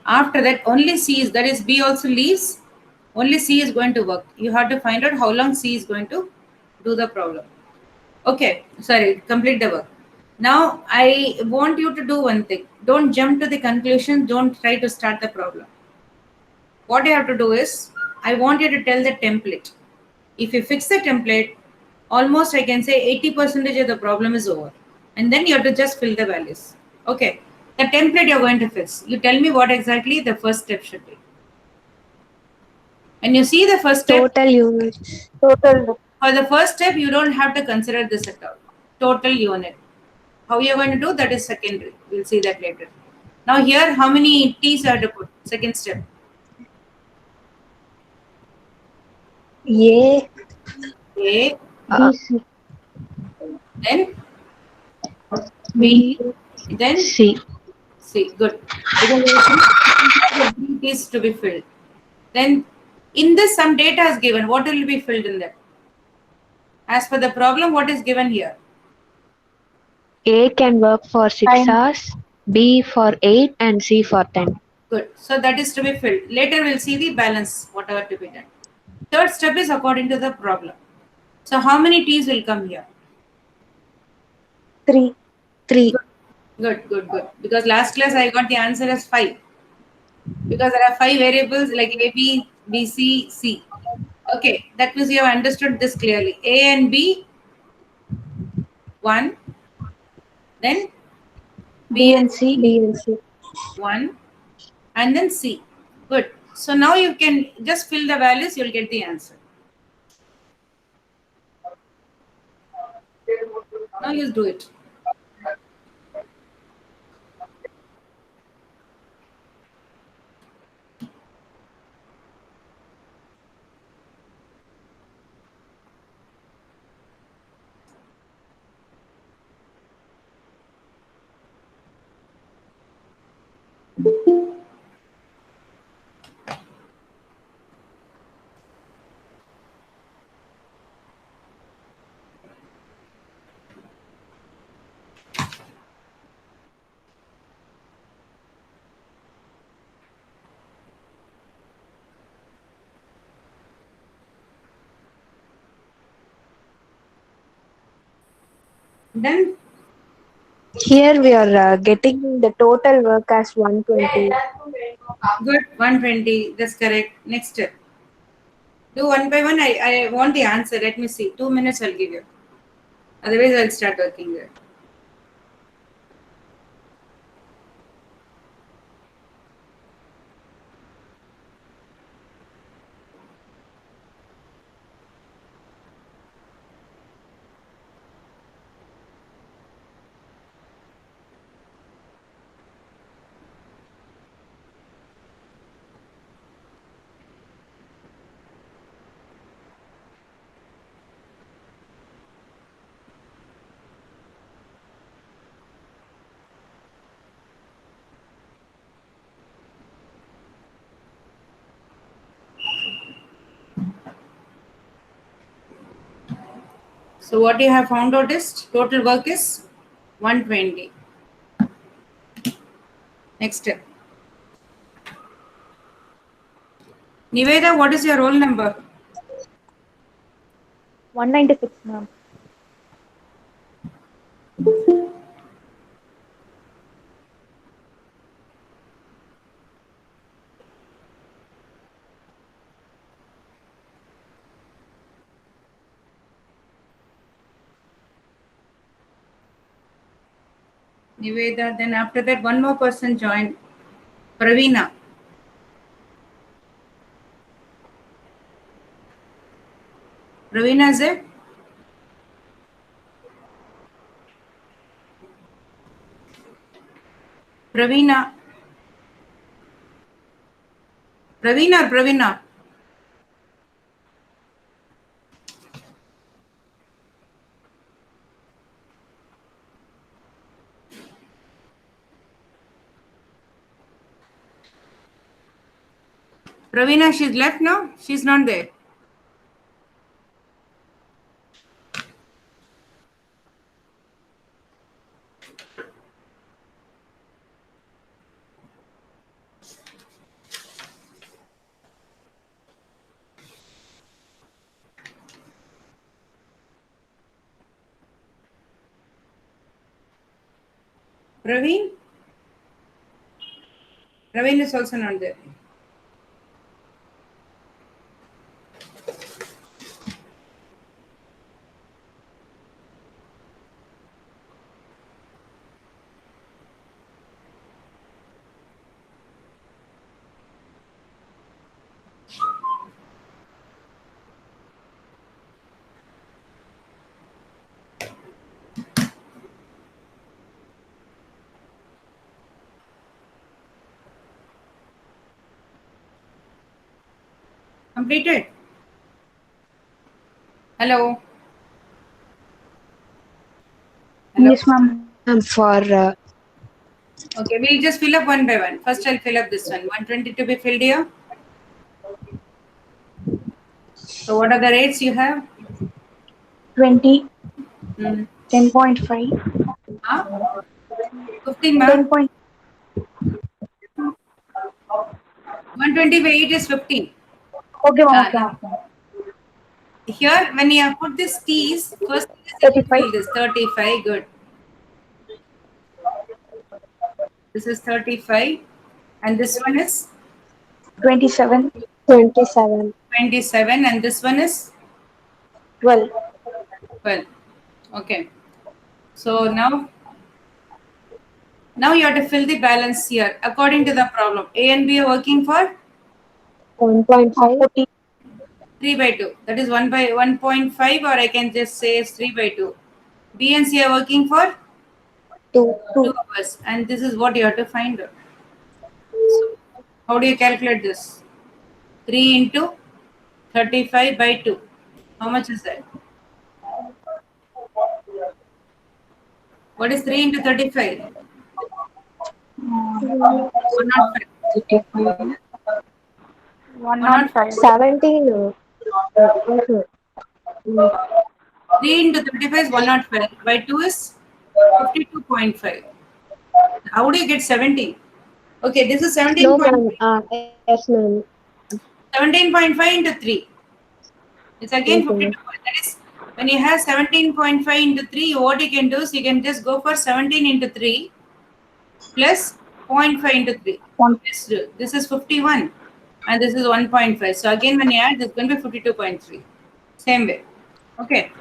After that, only C is, that is B also leaves. Only C is going to work. You have to find out how long C is going to do the problem. Okay, sorry, complete the work. Now, I want you to do one thing. Don't jump to the conclusion. Don't try to start the problem. What you have to do is, I want you to tell the template. If you fix the template, almost I can say 80% of the problem is over. And then you have to just fill the values. Okay, the template you're going to fix. You tell me what exactly the first step should be. And you see the first step. Total units. Total. For the first step, you don't have to consider this at all. Total unit. How you're going to do that is secondary. We'll see that later. Now here, how many T's you have to put? Second step. A. A, B, C. then B, then C. C. Good. Because is to be filled. Then in this some data is given. What will be filled in that? As per the problem, what is given here? A can work for 6 Time. hours, B for 8, and C for 10. Good. So that is to be filled. Later we'll see the balance, whatever to be done. Third step is according to the problem. So how many T's will come here? 3. 3. Good, good, good. Because last class I got the answer as 5. Because there are 5 variables like A, B, B, C, C. Okay, that means you have understood this clearly. A and B, 1. Then B and C. B and C. 1. And then C. Good. So now you can just fill the values, you'll get the answer. Now you do it. Then Here we are getting the total work as 120. good, 120. That's correct. Next step. Do one by one. I want the answer. Let me see. 2 minutes I'll give you. Otherwise, I'll start working there. So what you have found out is total work is 120. Next step. Niveda, what is your roll number? 196, ma'am. Niveda, then after that one more person joined. Praveena. Praveena is it? Praveena. Praveena or Praveena? Praveena, she's left now? She's not there. Praveen? Praveen is also not there. Completed? Hello? Hello? Yes, ma'am. For Okay, we'll just fill up one by one. First, I'll fill up this one. 120 to be filled here. So, what are the rates you have? 20, Hmm. 10.5, Huh? 15, ma? 10. 120 by 8 is 15. Okay, ma'am. Okay, Now, ma'am. here, when you have put this T's, first you have to 35, fill this 35. Good. This is 35. And this one is 27, 27. 27. And this one is 12. 12. Okay. So now you have to fill the balance here according to the problem. A and B are working for 1.5. 3 by 2. That is 1 by 1.5, or I can just say it's 3 by 2. B and C are working for 2 hours, and this is what you have to find out. So, how do you calculate this? 3 into 35 by 2. How much is that? What is 3 into 35? 105. 105. 17. 3 into 35 is 105. By 2 is 52.5. How do you get 17? Okay, this is 17. No, ma'am. Yes, ma'am. 17.5 into 3. It's again Okay, 52. That is, when you have 17.5 into 3, what you can do is you can just go for 17 into 3 plus 0.5 into 3. This is 51 and this is 1.5. So again, when you add, this is going to be 52.3. Same way. Okay.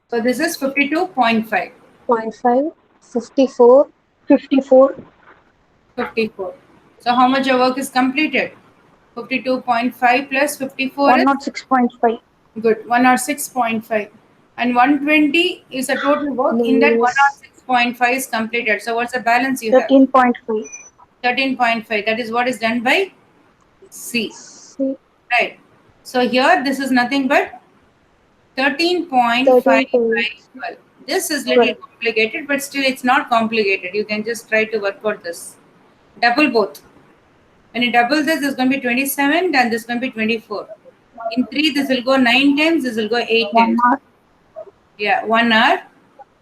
So this is 52.5. 0.5, 54. 54. 54. So how much your work is completed? 52.5 plus 54 is 106.5. good. 106.5. And 120 is a total work. In that Minus 106.5 is completed. So what's the balance you have? 13.5. 13.5. That is what is done by C. C. Right. So here this is nothing but 13.5 by 12. This is little complicated, but still it's not complicated. You can just try to work out this. Double both. When you double this, this is going to be 27 and this is going to be 24. In 3, this will go 9 times, this will go 8 times. Yeah, 1 hour.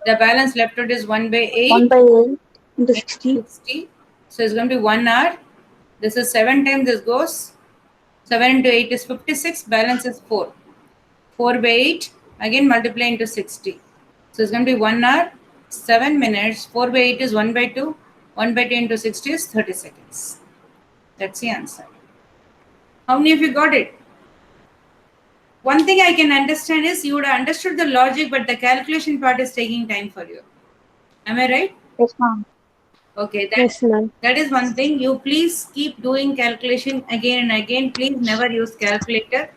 The balance left out is 1 by 8. 1 by 8 into 60. So it's going to be 1 hour. This is 7 times this goes. 7 into 8 is 56. Balance is 4. 4 by 8. Again multiply into 60. So it's going to be 1 hour, 7 minutes. 4 by 8 is 1 by 2. 1 by 2 into 60 is 30 seconds. That's the answer. How many of you got it? One thing I can understand is you would have understood the logic, but the calculation part is taking time for you. Am I right? Yes, ma'am. Okay, Yes, ma'am. that is one thing. You please keep doing calculation again and again. Please never use calculator.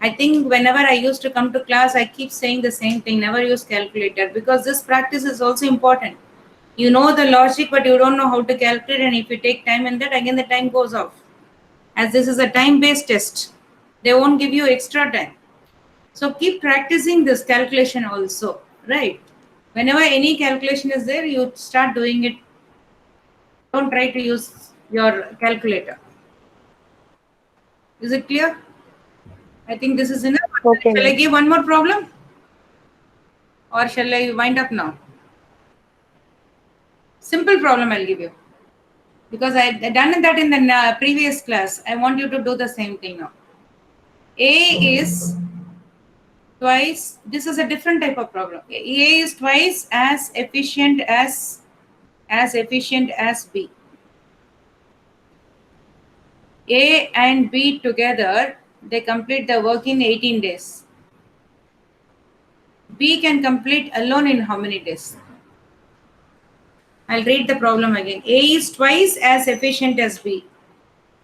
I think whenever I used to come to class, I keep saying the same thing, never use calculator, because this practice is also important. You know the logic, but you don't know how to calculate, and if you take time in that, again the time goes off. As this is a time-based test, they won't give you extra time. So keep practicing this calculation also, right? Whenever any calculation is there, you start doing it. Don't try to use your calculator. Is it clear? I think this is enough. Okay, Shall I give one more problem? Or shall I wind up now? Simple problem I'll give you. Because I done that in the previous class. I want you to do the same thing now. A is twice, this is a different type of problem. A is twice as efficient as B. A and B together, they complete the work in 18 days. B can complete alone in how many days? I'll read the problem again. A is twice as efficient as B.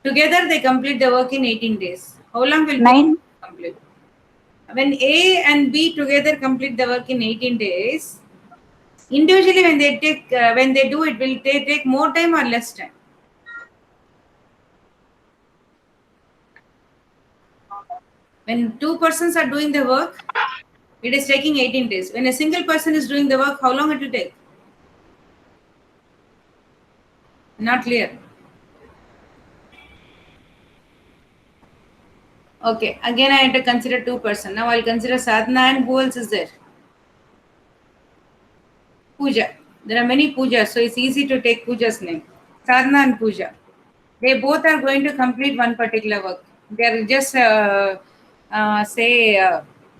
Together they complete the work in 18 days. How long will 9. B complete? When A and B together complete the work in 18 days, individually when they do it, will they take more time or less time? When two persons are doing the work, it is taking 18 days. When a single person is doing the work, how long it will take? Not clear. Okay, again I have to consider two persons. Now I'll consider Sadhana, and who else is there? Pooja. There are many Poojas, so it's easy to take Pooja's name. Sadhana and Pooja. They both are going to complete one particular work. They are just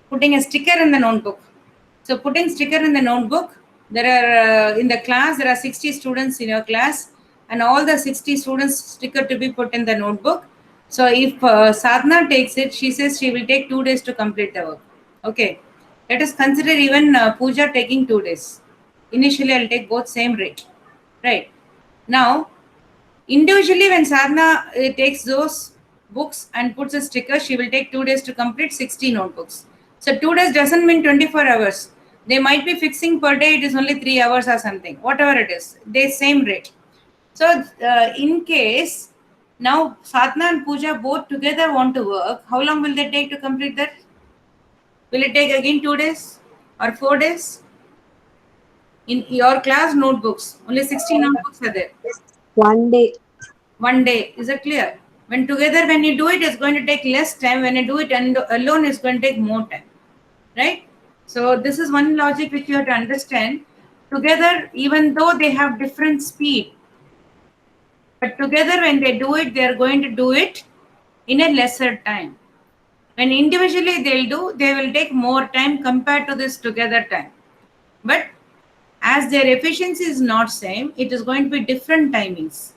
putting a sticker in the notebook. So putting sticker in the notebook, there are in the class there are 60 students in your class, and all the 60 students sticker to be put in the notebook. So if Sadhana takes it, she says she will take 2 days to complete the work. Okay, let us consider even Pooja taking 2 days. Initially, I'll take both same rate. Right now, Individually, when Sadhana takes those books and puts a sticker, she will take 2 days to complete 60 notebooks. So 2 days doesn't mean 24 hours. They might be fixing per day, it is only 3 hours or something, whatever it is, they same rate. So in case now Sadhana and Puja both together want to work, how long will they take to complete that? Will it take again 2 days or 4 days? In your class notebooks, only 60 notebooks are there. 1 day. 1 day. Is it clear? When together, when you do it, it's going to take less time. When you do it alone, it's going to take more time. Right? So this is one logic which you have to understand. Together, even though they have different speed, but together when they do it, they are going to do it in a lesser time. When individually they will take more time compared to this together time. But as their efficiency is not same, it is going to be different timings.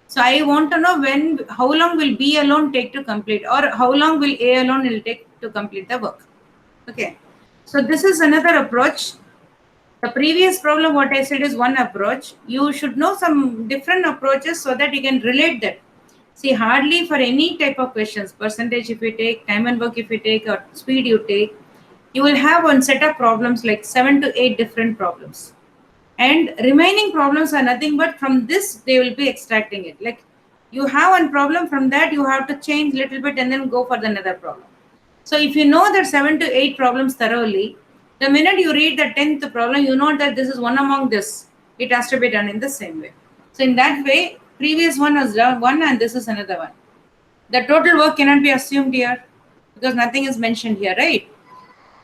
So I want to know how long will B alone take to complete, or how long will A alone will take to complete the work. Okay. So this is another approach. The previous problem, what I said, is one approach. You should know some different approaches so that you can relate that. See, hardly for any type of questions, percentage if you take, time and work if you take, or speed you take, you will have one set of problems like 7 to 8 different problems. And remaining problems are nothing but from this, they will be extracting it. Like you have one problem, from that you have to change little bit and then go for another problem. So if you know that 7 to 8 problems thoroughly, the minute you read the 10th problem, you know that this is one among this. It has to be done in the same way. So in that way, previous one was done one and this is another one. The total work cannot be assumed here because nothing is mentioned here, right?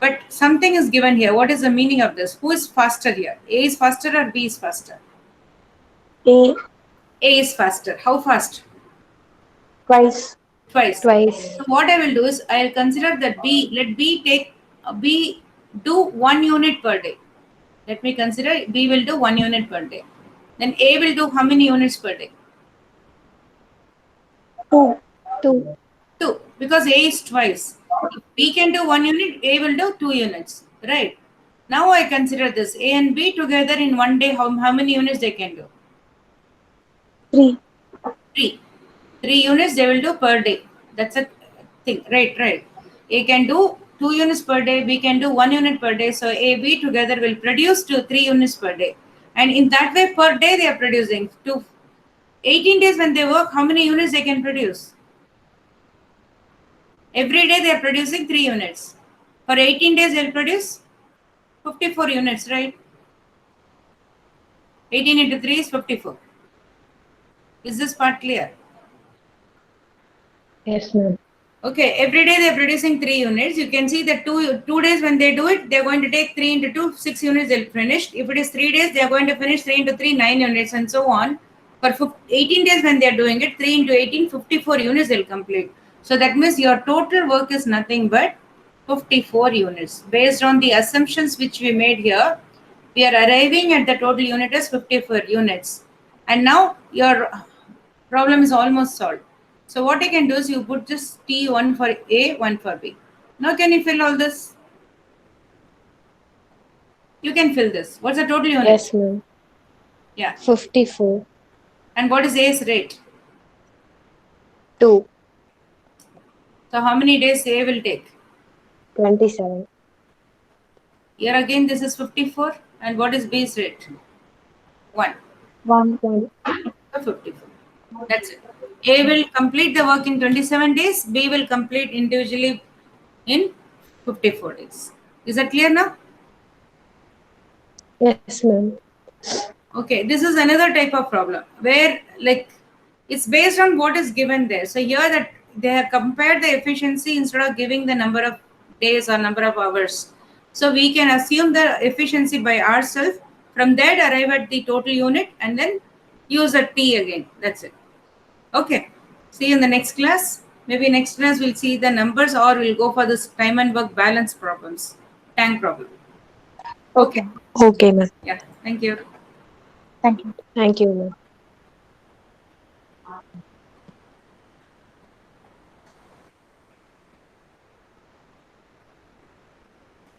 But something is given here. What is the meaning of this? Who is faster here? A is faster or B is faster? A. A is faster. How fast? Twice. Twice. Twice. So what I will do is I will consider that B. Let B do 1 unit per day. Let me consider B will do 1 unit per day. Then A will do how many units per day? 2. 2. 2. Because A is twice. If B can do 1 unit, A will do 2 units. Right. Now I consider this. A and B together in 1 day, how many units they can do? 3. 3. 3 units they will do per day. That's a thing. Right. A can do 2 units per day, B can do 1 unit per day. So A, B together will produce 3 units per day. And in that way, per day they are producing. 18 days when they work, how many units they can produce? Every day they are producing 3 units. For 18 days they will produce 54 units, right? 18 into 3 is 54. Is this part clear? Yes, ma'am. Okay, every day they are producing 3 units. You can see that 2 days when they do it, they are going to take 3 into 2, 6 units they'll finish. If it is 3 days, they are going to finish 3 into 3, 9 units and so on. For 18 days when they are doing it, 3 into 18, 54 units they'll complete. So that means your total work is nothing but 54 units. Based on the assumptions which we made here, we are arriving at the total unit as 54 units. And now your problem is almost solved. So what you can do is you put just T, 1 for A, 1 for B. Now can you fill all this? You can fill this. What's the total unit? Yes, ma'am. Yeah. 54. And what is A's rate? 2. So how many days A will take? 27. Here again this is 54. And what is B's rate? 1. 1. 1. So 54. That's it. A will complete the work in 27 days. B will complete individually in 54 days. Is that clear now? Yes, ma'am. Okay, this is another type of problem where like it's based on what is given there. So here that they have compared the efficiency instead of giving the number of days or number of hours. So we can assume the efficiency by ourselves. From there arrive at the total unit and then use a T again. That's it. Okay. See you in the next class. Maybe next class we'll see the numbers or we'll go for this time and work balance problems. Tank problem. Okay. Okay, ma'am. Yeah. Thank you. Thank you. Thank you, ma'am.